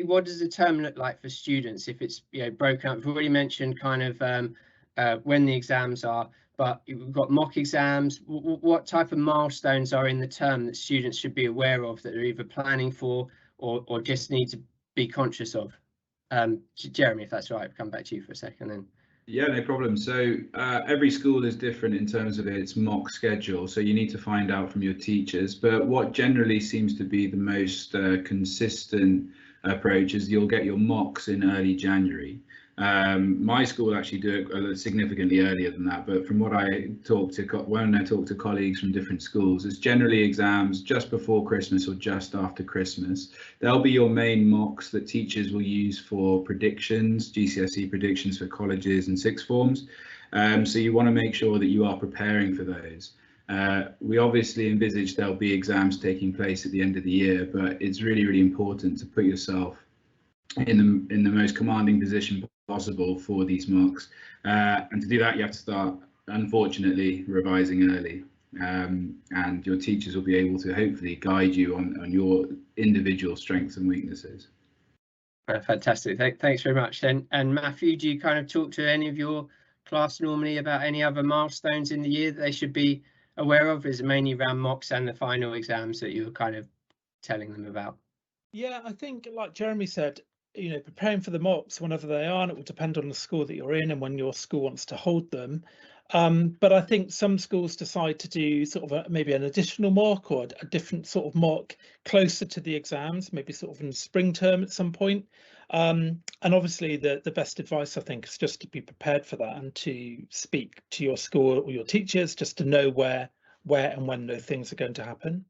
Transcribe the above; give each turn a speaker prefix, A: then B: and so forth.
A: what does the term look like for students if it's, you know, broken up? We've already mentioned kind of when the exams are, but we've got mock exams. What type of milestones are in the term that students should be aware of that they're either planning for or just need to be conscious of? Jeremy, if that's all right, I'll come back to you for a second then.
B: Yeah, no problem. So every school is different in terms of its mock schedule, so you need to find out from your teachers. But what generally seems to be the most consistent approach is you'll get your mocks in early January. My school actually do it significantly earlier than that, but from what I talk to when I talk to colleagues from different schools, it's generally exams just before Christmas or just after Christmas. They'll be your main mocks that teachers will use for predictions, GCSE predictions for colleges and sixth forms. So you want to make sure that you are preparing for those. We obviously envisage there'll be exams taking place at the end of the year, but it's really, really important to put yourself in the most commanding position possible for these mocks, and to do that you have to start, unfortunately, revising early, and your teachers will be able to hopefully guide you on your individual strengths and weaknesses.
A: Fantastic, thanks very much. And Matthew, do you kind of talk to any of your class normally about any other milestones in the year that they should be aware of? Is it mainly around mocks and the final exams that you're kind of telling them about?
C: Yeah, I think, like Jeremy said, you know, preparing for the mocks whenever they are, and it will depend on the school that you're in and when your school wants to hold them. But I think some schools decide to do sort of maybe an additional mock or a different sort of mock closer to the exams, maybe sort of in the spring term at some point. And obviously the best advice, I think, is just to be prepared for that and to speak to your school or your teachers just to know where and when those things are going to happen.